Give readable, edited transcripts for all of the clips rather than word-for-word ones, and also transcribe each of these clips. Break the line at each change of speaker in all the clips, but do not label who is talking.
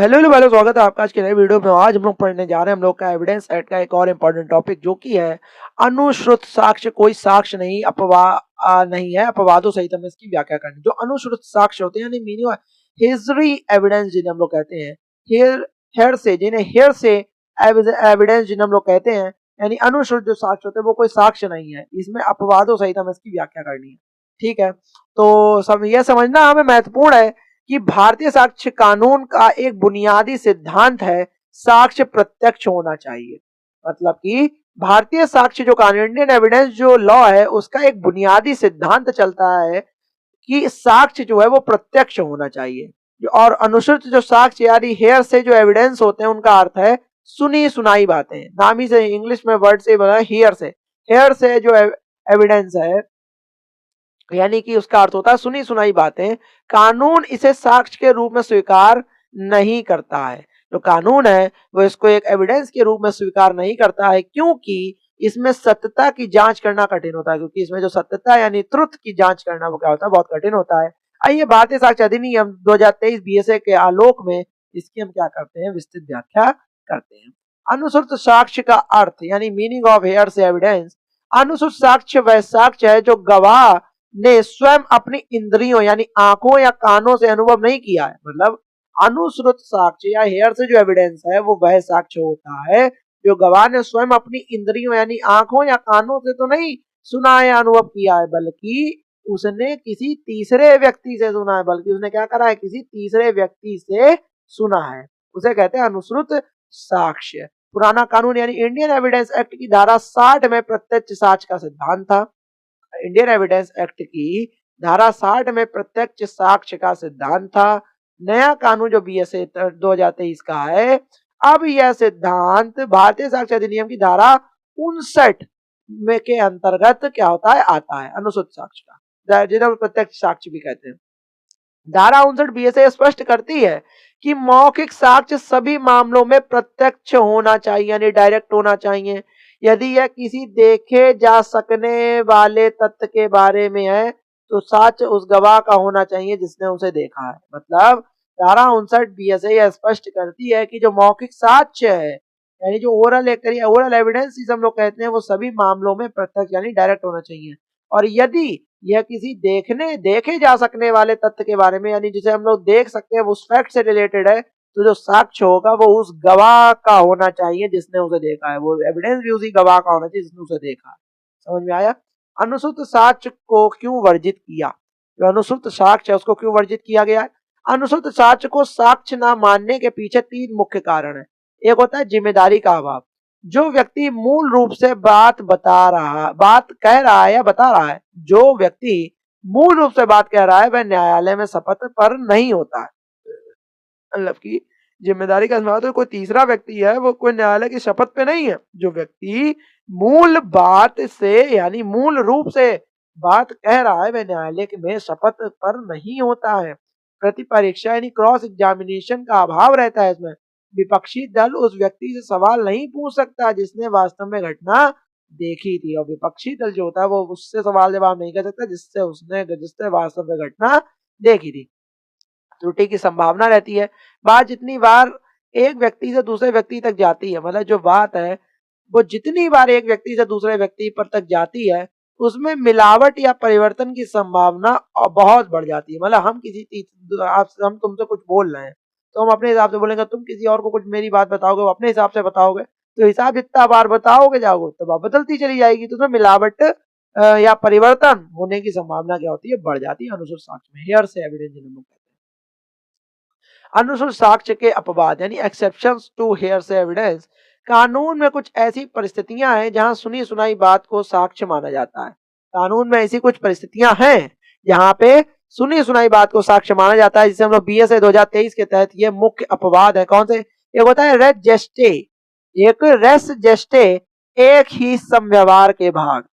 Hello भाई, स्वागत है आपका आज के नए वीडियो में। आज हम लोग पढ़ने जा रहे हैं हम लोग का एविडेंस एक्ट का एक और इम्पोर्टेंट टॉपिक, जो कि है अनुश्रुत साक्ष्य। कोई साक्ष्य नहीं नहीं है, अपवादों सहित हमें इसकी व्याख्या करनी। जो अनुश्रुत साक्ष्य होते हैं यानी मीनिंग हिजरी एविडेंस जिन्हें हम लोग कहते हैं, हेयर से एविडेंस जिन्हें हम लोग कहते हैं, यानी अनुश्रुत जो साक्ष्य होते हैं वो कोई साक्ष्य नहीं है, इसमें अपवादों सहित हमें इसकी व्याख्या करनी है। ठीक है, तो सब यह समझना हमें महत्वपूर्ण है कि भारतीय साक्ष्य कानून का एक बुनियादी सिद्धांत है साक्ष्य प्रत्यक्ष होना चाहिए। मतलब कि भारतीय साक्ष्य जो कानून, इंडियन एविडेंस जो लॉ है, उसका एक बुनियादी सिद्धांत चलता है कि साक्ष्य जो है वो प्रत्यक्ष होना चाहिए। और अनुश्रुत जो साक्ष्य यानी हेयर से जो एविडेंस होते हैं, उनका अर्थ है सुनी सुनाई बातें। नाम ही से इंग्लिश में वर्ड से बना हेयर से जो एविडेंस है, यानी कि उसका अर्थ होता है सुनी सुनाई बातें। कानून इसे साक्ष्य के रूप में स्वीकार नहीं करता है। जो कानून है वो इसको एक एविडेंस के रूप में स्वीकार नहीं करता है, क्योंकि इसमें सत्यता की जांच करना कठिन होता है। क्योंकि इसमें जो सत्यता यानी ट्रुथ की जांच करना वो क्या होता है, बहुत कठिन होता है। आइए भारतीय साक्ष्य अधिनियम 2023 बीएसए के आलोक में इसकी हम क्या करते हैं, विस्तृत व्याख्या करते हैं। अनुश्रुत साक्ष्य का अर्थ यानी मीनिंग ऑफ हेयरस एविडेंस। अनुश्रुत साक्ष्य वह साक्ष्य है जो गवाह ने स्वयं अपनी इंद्रियों यानी आंखों या कानों से अनुभव नहीं किया है। मतलब अनुश्रुत साक्ष्य या हेयर से जो एविडेंस है वो वह साक्ष्य होता है जो गवाह ने स्वयं अपनी इंद्रियों यानी आंखों या कानों से तो नहीं सुना है, अनुभव किया है, बल्कि उसने किसी तीसरे व्यक्ति से सुना है। बल्कि उसने क्या करा है, किसी तीसरे व्यक्ति से सुना है, उसे कहते हैं अनुश्रुत साक्ष्य। पुराना कानून यानी इंडियन एविडेंस एक्ट की धारा 60 में प्रत्यक्ष साक्ष्य का सिद्धांत था। इंडियन एविडेंस एक्ट की धारा 60 में प्रत्यक्ष साक्ष्य का सिद्धांत था। नया कानून जो बीएसए 2023 का है, अब यह सिद्धांत भारतीय साक्ष्य अधिनियम की धारा 59 में के अंतर्गत क्या होता है, आता है अनुश्रुत साक्ष्य का, जिन्हें प्रत्यक्ष साक्ष्य भी कहते हैं। धारा 59 बीएसए स्पष्ट करती है कि मौखिक साक्ष्य सभी मामलों में प्रत्यक्ष होना चाहिए यानी डायरेक्ट होना चाहिए। यदि यह किसी देखे जा सकने वाले तथ्य के बारे में है तो साक्ष्य उस गवाह का होना चाहिए जिसने उसे देखा है। मतलब धारा 59 बीएसए यह स्पष्ट करती है कि जो मौखिक साक्ष्य है यानी जो ओरल एविडेंस हम लोग कहते हैं, वो सभी मामलों में प्रत्यक्ष यानी डायरेक्ट होना चाहिए। और यदि यह किसी देखे जा सकने वाले तथ्य के बारे में यानी जिसे हम लोग देख सकते हैं, वो उस फैक्ट से रिलेटेड है, तो जो साक्ष्य होगा वो उस गवाह का होना चाहिए जिसने उसे देखा है। वो एविडेंस भी उसी गवाह का होना चाहिए जिसने उसे देखा है। समझ में आया? अनुश्रुत साक्ष्य को क्यों वर्जित किया? जो अनुश्रुत साक्ष्य है उसको क्यों वर्जित किया गया है? अनुश्रुत साक्ष्य को साक्ष्य न मानने के पीछे 3 मुख्य कारण है। एक होता है जिम्मेदारी का अभाव। जो व्यक्ति मूल रूप से बात कह रहा है या बता रहा है, जो व्यक्ति मूल रूप से बात कह रहा है वह न्यायालय में शपथ पर नहीं होता है। मतलब की जिम्मेदारी का मतलब तो कोई तीसरा व्यक्ति है, वो कोई न्यायालय की शपथ पे नहीं है। जो व्यक्ति मूल बात से यानी मूल रूप से बात कह रहा है वह न्यायालय में शपथ पर नहीं होता है। प्रतिपरीक्षा यानी क्रॉस एग्जामिनेशन का अभाव रहता है इसमें। विपक्षी दल उस व्यक्ति से सवाल नहीं पूछ सकता जिसने वास्तव में घटना देखी थी, और विपक्षी दल जो होता है वो उससे सवाल जवाब नहीं कर सकता जिसने वास्तव में घटना देखी थी। त्रुटि की संभावना रहती है। बात जितनी बार एक व्यक्ति से दूसरे व्यक्ति तक जाती है, मतलब जो बात है वो जितनी बार एक व्यक्ति से दूसरे व्यक्ति पर तक जाती है, उसमें मिलावट या परिवर्तन की संभावना बहुत बढ़ जाती है। मतलब हम तुमसे कुछ बोल रहे हैं तो हम अपने हिसाब से बोलेंगे, तुम किसी और को कुछ मेरी बात बताओगे, वो अपने हिसाब से बताओगे, तो हिसाब जितना बार बताओगे जाओगे तो बात बदलती चली जाएगी, तो उसमें मिलावट या परिवर्तन होने की संभावना क्या होती है, बढ़ जाती है। अनुश्रुत साक्ष्य में हेयर से एविडेंस जिन्हें हम कहते हैं। अनुश्रुत साक्ष्य के अपवाद यानी एक्सेप्शंस टू हेयर से एविडेंस। कानून में कुछ ऐसी परिस्थितियां हैं जहां सुनी सुनाई बात को साक्ष्य माना जाता है। कानून में ऐसी कुछ परिस्थितियां हैं जहां पे सुनी सुनाई बात को साक्ष्य माना जाता है, जिसे हम लोग बीएसए 2023 के तहत ये मुख्य अपवाद है। कौन से? एक होता है रेस जेस्टे। एक ही समव्यवहार के भाग,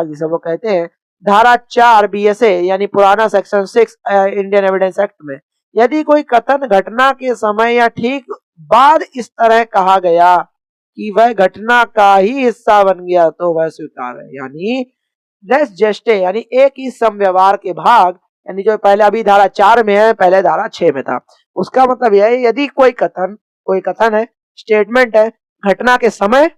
जिसे हम लोग कहते हैं धारा 4 बीएसए यानी पुराना सेक्शन 6 इंडियन एविडेंस एक्ट में, यदि कोई कथन घटना के समय या ठीक बाद इस तरह कहा गया कि वह घटना का ही हिस्सा बन गया तो वह स्वीकार है। यानी रेस जेस्टे यानी एक ही समव्यवहार के भाग यानी जो पहले अभी धारा 4 में है, पहले धारा 6 में था। उसका मतलब यह है यदि कोई कथन है, स्टेटमेंट है, घटना के समय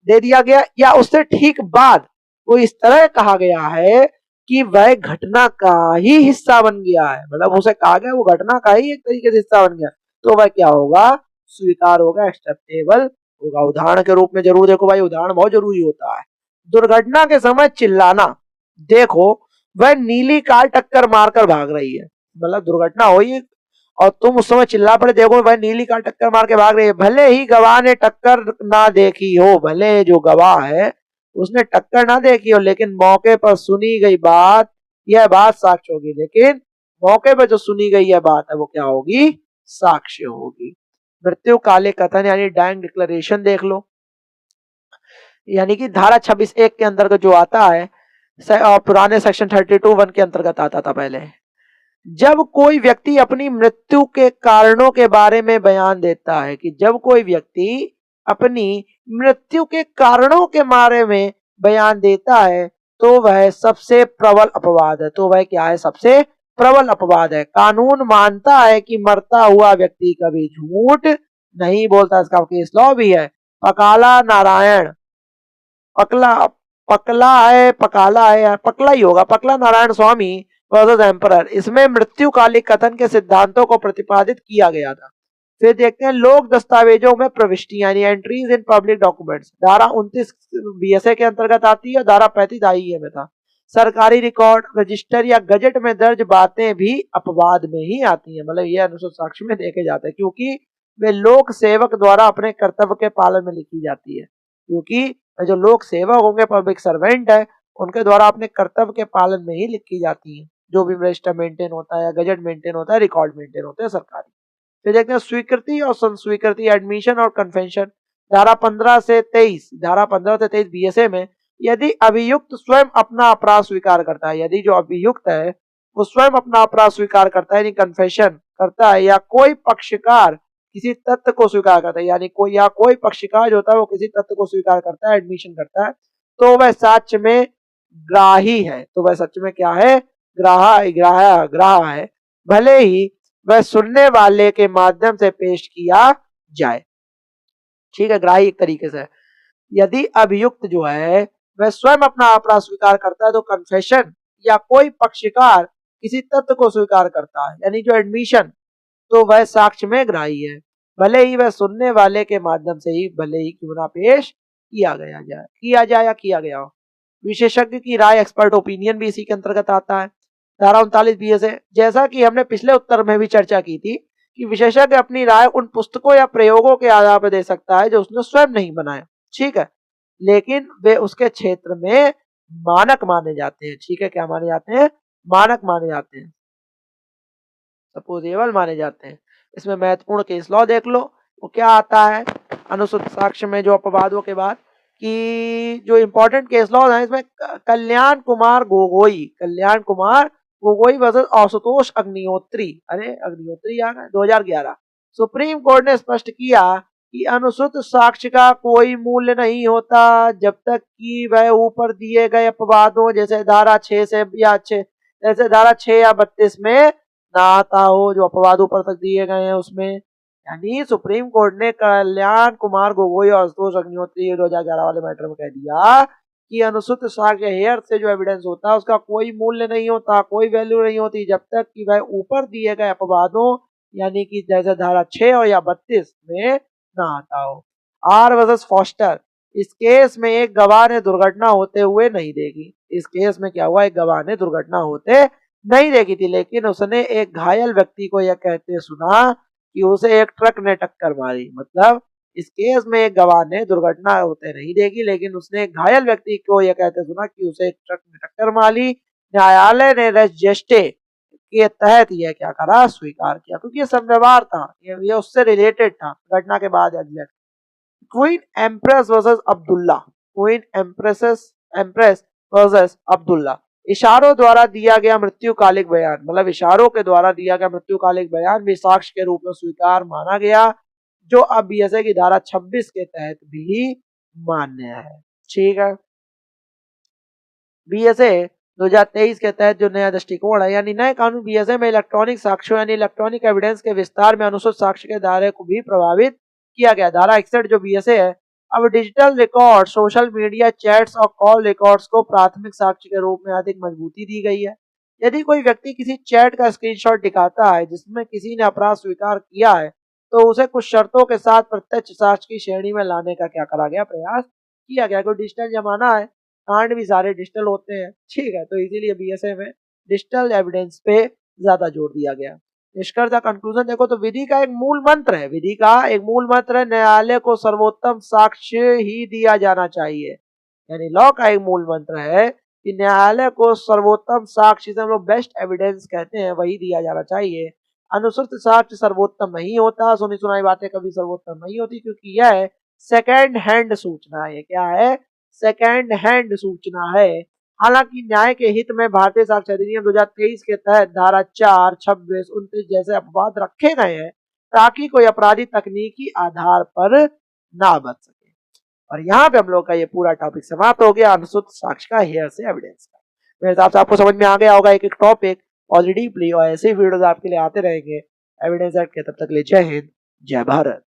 दे दिया गया या उससे ठीक बाद वो इस तरह कहा गया है कि वह घटना का ही हिस्सा बन गया है, मतलब उसे कहा गया वो घटना का ही एक तरीके से हिस्सा बन गया, तो वह क्या होगा, स्वीकार होगा, एक्सेप्टेबल होगा। उदाहरण के रूप में जरूर देखो भाई, उदाहरण बहुत जरूरी होता है। दुर्घटना के समय चिल्लाना, देखो वह नीली कार टक्कर मारकर भाग रही है, मतलब दुर्घटना हुई और तुम उस समय चिल्ला पड़े, देखो वह नीली कार टक्कर मार के भाग रही है, भले ही गवाह ने टक्कर ना देखी हो, भले जो गवाह है उसने टक्कर ना देखी हो, लेकिन मौके पर सुनी गई बात, यह बात साक्ष्य होगी। लेकिन मौके पर जो सुनी गई यह बात है वो क्या होगी, साक्ष्य होगी। मृत्यु कालिक कथन यानी डाइंग डिक्लेरेशन देख लो, यानी कि धारा 26(1) के अंतर्गत जो आता है, और पुराने सेक्शन 32(1) के अंतर्गत आता था पहले। जब कोई व्यक्ति अपनी मृत्यु के कारणों के बारे में बयान देता है, कि जब कोई व्यक्ति अपनी मृत्यु के कारणों के बारे में बयान देता है तो वह सबसे प्रबल अपवाद है, तो वह क्या है, सबसे प्रबल अपवाद है। कानून मानता है कि मरता हुआ व्यक्ति कभी झूठ नहीं बोलता, इसका केस लॉ भी है। पकाला नारायण, पकला पकाला है यार, पकला ही होगा, पकला नारायण स्वामी वर्सेस एम्परर, इसमें मृत्युकालिक कथन के सिद्धांतों को प्रतिपादित किया गया था। फिर देखते हैं लोक दस्तावेजों में प्रविष्टि यानी एंट्रीज इन पब्लिक डॉक्यूमेंट्स, धारा 29 बीएसए के अंतर्गत आती है, धारा 35 आईए में था। सरकारी रिकॉर्ड, रजिस्टर या गजट में दर्ज बातें भी अपवाद में ही आती है, मतलब ये अनुसूचित साक्ष्य में देखे जाते हैं, क्योंकि वे लोक सेवक द्वारा अपने कर्तव्य के पालन में लिखी जाती है, क्योंकि जो लोक सेवक होंगे, पब्लिक सर्वेंट है, उनके द्वारा अपने कर्तव्य के पालन में ही लिखी जाती है, जो भी रजिस्टर मेंटेन होता है, गजट मेंटेन होता है, रिकॉर्ड मेंटेन होते हैं सरकारी। फिर देखते हैं स्वीकृति और संस्वीकृति, एडमिशन और कन्फेशन, धारा 15 से 23 बीएसए में, यदि अभियुक्त स्वयं अपना अपराध स्वीकार करता है, यदि जो अभियुक्त है वो स्वयं अपना अपराध स्वीकार करता है, यानी कन्फेशन करता है, या कोई पक्षकार किसी तथ्य को स्वीकार करता है, यानी कोई पक्षकार जो होता है वो किसी तथ्य को स्वीकार करता है, एडमिशन करता है, तो वह साक्ष्य में ग्राही है, तो वह सच में क्या है, ग्राह है, भले ही वह सुनने वाले के माध्यम से पेश किया जाए। ठीक है, ग्राही एक तरीके से। यदि अभियुक्त जो है वह स्वयं अपना अपराध स्वीकार करता है तो कन्फेशन, या कोई पक्षकार किसी तथ्य को स्वीकार करता है, यानी जो एडमिशन, तो वह साक्ष्य में ग्राही है, भले ही वह सुनने वाले के माध्यम से ही भले ही क्यों ना पेश किया जाए या किया गया हो। विशेषज्ञ की राय, एक्सपर्ट ओपिनियन भी इसी के अंतर्गत आता है। धारा 39 बीएसए, जैसा कि हमने पिछले उत्तर में भी चर्चा की थी कि विशेषज्ञ अपनी राय उन पुस्तकों या प्रयोगों के आधार पर दे सकता है जो उसने स्वयं नहीं बनाया, ठीक है, लेकिन वे उसके क्षेत्र में मानक माने जाते हैं। ठीक है, क्या माने जाते हैं, मानक माने जाते हैं, सपोजेबल माने जाते हैं। इसमें महत्वपूर्ण केस लॉ देख लो, वो क्या आता है अनुसूचित साक्ष्य में, जो अपवादों के बाद कि जो इंपॉर्टेंट केस लॉ है इसमें कल्याण कुमार गोगोई वर्सेस आशुतोष अग्निहोत्री, अरे अग्निहोत्री आ गए, 2011। सुप्रीम कोर्ट ने स्पष्ट किया कि अनुसूचित साक्ष्य का कोई मूल्य नहीं होता जब तक कि वह ऊपर दिए गए अपवादों जैसे धारा 6 से या 6 जैसे धारा 6 या 32 में ना आता हो, जो अपवाद ऊपर तक दिए गए हैं उसमें। यानी सुप्रीम कोर्ट ने कल्याण कुमार गोगोई और आशुतोष अग्निहोत्री 2011 वाले मैटर में कह दिया कि अनुसूचित साक्ष्य हेयर से जो एविडेंस होता है उसका कोई मूल्य नहीं होता, कोई वैल्यू नहीं होती जब तक कि वह ऊपर दिए गए अपवादों यानी कि जैसे धारा 6 और या 32 में ना आता हो। आर वर्सेस फॉस्टर, इस केस में एक गवाह ने दुर्घटना होते हुए नहीं देखी। इस केस में क्या हुआ, एक गवाह ने दुर्घटना होते नहीं देखी थी, लेकिन उसने एक घायल व्यक्ति को यह कहते सुना कि उसे एक ट्रक ने टक्कर मारी। मतलब इस केस में एक गवाह ने दुर्घटना होते नहीं देखी, लेकिन उसने एक घायल व्यक्ति को यह कहते सुना कि उसे एक ट्रक ने टक्कर मारी। न्यायालय ने रेस जेस्टे के तहत यह क्या करा, स्वीकार किया, क्योंकि ये सब व्यवहार था, ये उससे रिलेटेड था घटना के बाद exact. Queen empress versus Abdullah, queen empress versus Abdullah, इशारों द्वारा दिया गया मृत्युकालिक बयान, मतलब इशारों के द्वारा दिया गया मृत्युकालिक बयान भी साक्ष्य के रूप में स्वीकार माना गया, जो अब बीएसए की धारा 26 के तहत भी मान्य है। ठीक है, बीएसए 2023 के तहत जो नया दृष्टिकोण है यानी नए कानून बीएसए में इलेक्ट्रॉनिक साक्ष्यों यानी इलेक्ट्रॉनिक एविडेंस के विस्तार में अनुसूचित साक्ष्य के दायरे को भी प्रभावित किया गया। धारा 61 जो बीएसए है अब digital record, social media chats और कॉल रिकॉर्ड्स को प्राथमिक साक्ष्य के रूप में अधिक मजबूती दी गई है। यदि कोई व्यक्ति किसी चैट का स्क्रीनशॉट दिखाता है जिसमें किसी ने अपराध स्वीकार किया है तो उसे कुछ शर्तों के साथ प्रत्यक्ष साक्ष्य की श्रेणी में लाने का क्या करा गया, प्रयास किया गया। कोई डिजिटल जमाना है, कांड भी सारे डिजिटल होते हैं, ठीक है, तो इसीलिए बीएसए में डिजिटल एविडेंस पे ज्यादा जोर दिया गया। निष्कर्ष कंक्लूजन देखो तो विधि का एक मूल मंत्र है, विधि का एक मूल मंत्र है न्यायालय को सर्वोत्तम साक्ष्य ही दिया जाना चाहिए। यानी लॉ का एक मूल मंत्र है कि न्यायालय को सर्वोत्तम साक्ष्य, हम लोग बेस्ट एविडेंस कहते हैं, वही दिया जाना चाहिए। अनुश्रुत साक्ष्य सर्वोत्तम नहीं होता, सुनी सुनाई बातें कभी सर्वोत्तम नहीं होती, क्योंकि यह सेकेंड हैंड सूचना है। क्या है? सेकेंड हैंड सूचना है। हालांकि न्याय के हित में भारतीय साक्ष्य अधिनियम 2023 के तहत धारा 4, 26, 29 जैसे अपवाद रखे गए हैं ताकि कोई अपराधी तकनीकी आधार पर ना बच सके। और यहाँ पे हम लोग का ये पूरा टॉपिक समाप्त हो गया अनुसूचित साक्ष्य का, हेयर से एविडेंस का। मेरे हिसाब से आपको समझ में आ गया होगा एक एक टॉपिक पॉजिटिवली, और ऐसे ही वीडियोस आपके लिए आते रहेंगे एविडेंस एक्ट के। तब तक ले जय हिंद, जय भारत।